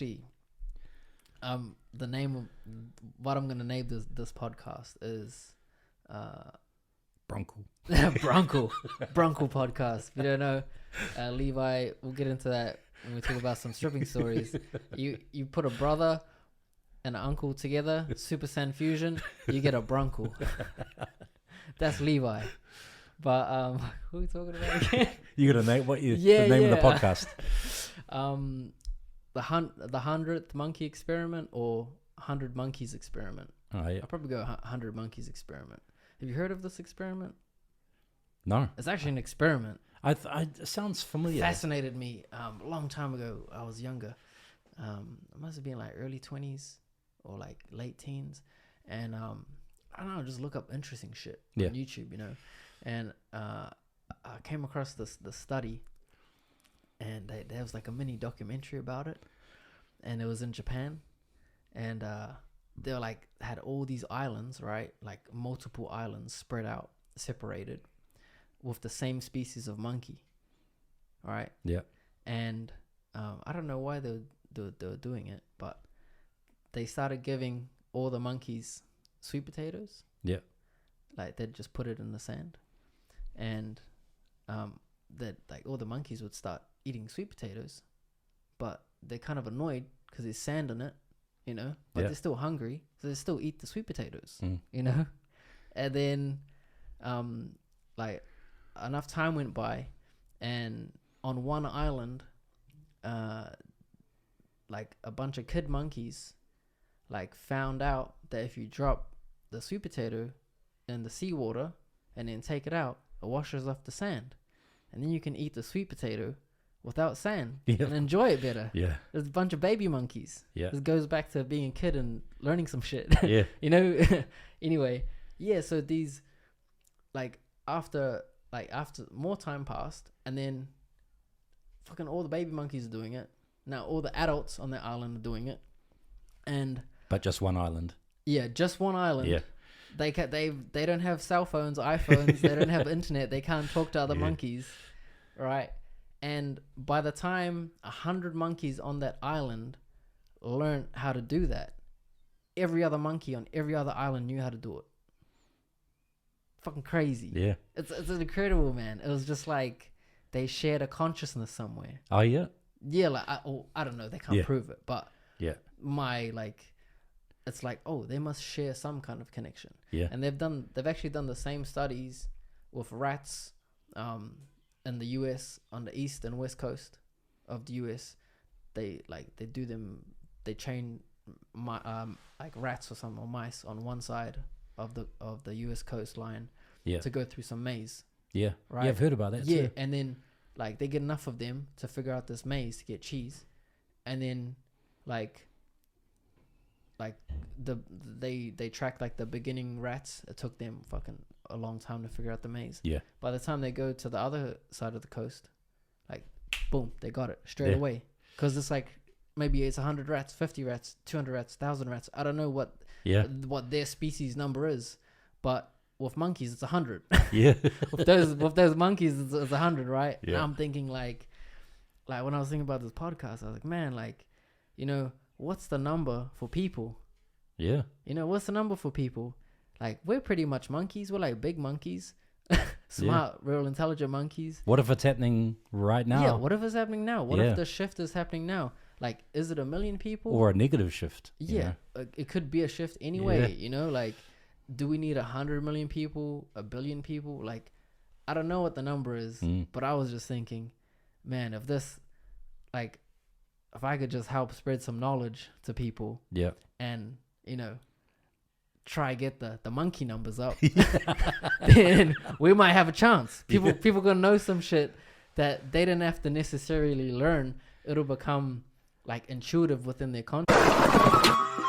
actually, the name of what I'm gonna name this podcast is, Bronco. Bronco podcast. If you don't know, Levi, we'll get into that when we talk about some stripping stories. You put a brother and an uncle together, Super Saiyan fusion, you get a Bronco. That's Levi. But who are we talking about again? You got to name the name of the podcast. The 100th monkey experiment or 100 monkeys experiment. Oh yeah. I'll probably go 100 monkeys experiment. Have you heard of this experiment? No. It's actually an experiment. It sounds familiar. Fascinated me a long time ago. I was younger. It must have been like early 20s or like late teens. And I don't know, just look up interesting shit on YouTube, you know. And I came across this study, and there was like a mini documentary about it, and it was in Japan, and they were like had all these islands, right, like multiple islands spread out, separated, with the same species of monkey, right? Yeah. And I don't know why they were doing it, but they started giving all the monkeys sweet potatoes. Yeah. Like they'd just put it in the sand, and that like all the monkeys would start eating sweet potatoes, but they're kind of annoyed because there's sand in it, you know. But they're still hungry, so they still eat the sweet potatoes, you know. And then, like enough time went by, and on one island, like a bunch of kid monkeys, like found out that if you drop the sweet potato in the seawater and then take it out, it washes off the sand, and then you can eat the sweet potato without sand and enjoy it better. Yeah, there's a bunch of baby monkeys. Yeah, this goes back to being a kid and learning some shit. Yeah, you know. Anyway, yeah. So these, like after more time passed, and then fucking all the baby monkeys are doing it. Now all the adults on the island are doing it, but just one island. Yeah, just one island. Yeah. They don't have cell phones, iPhones. They don't have internet. They can't talk to other monkeys, right? And by the time 100 monkeys on that island learned how to do that, every other monkey on every other island knew how to do it. Fucking crazy. Yeah, it's incredible, man. It was just like they shared a consciousness somewhere. Oh yeah. Yeah, like I don't know. They can't prove it, but it's like, oh, they must share some kind of connection. Yeah. And they've actually done the same studies with rats in the US on the east and west coast of the US. They train like rats or mice on one side of the US coastline to go through some maze. Yeah. Right. Yeah, I've heard about that too. And then like they get enough of them to figure out this maze to get cheese. And then like they track like the beginning rats. It took them fucking a long time to figure out the maze. Yeah. By the time they go to the other side of the coast, like boom, they got it straight away. Because it's like maybe it's 100 rats, 50 rats, 200 rats, 1,000 rats. I don't know what their species number is, but with monkeys it's 100. Yeah. with those monkeys it's 100, right? Yeah. And I'm thinking like when I was thinking about this podcast, I was like, man, like, you know, what's the number for people? Yeah. You know, what's the number for people? Like, we're pretty much monkeys. We're like big monkeys. Smart, real intelligent monkeys. What if it's happening right now? Yeah, what if it's happening now? What if the shift is happening now? Like, is it 1 million people? Or a negative shift? Yeah. It could be a shift anyway, you know? Like, do we need 100 million people? 1 billion people? Like, I don't know what the number is, but I was just thinking, man, if this, like, if I could just help spread some knowledge to people, and you know, try get the monkey numbers up, then we might have a chance. People gonna know some shit that they didn't have to necessarily learn. It'll become like intuitive within their consciousness.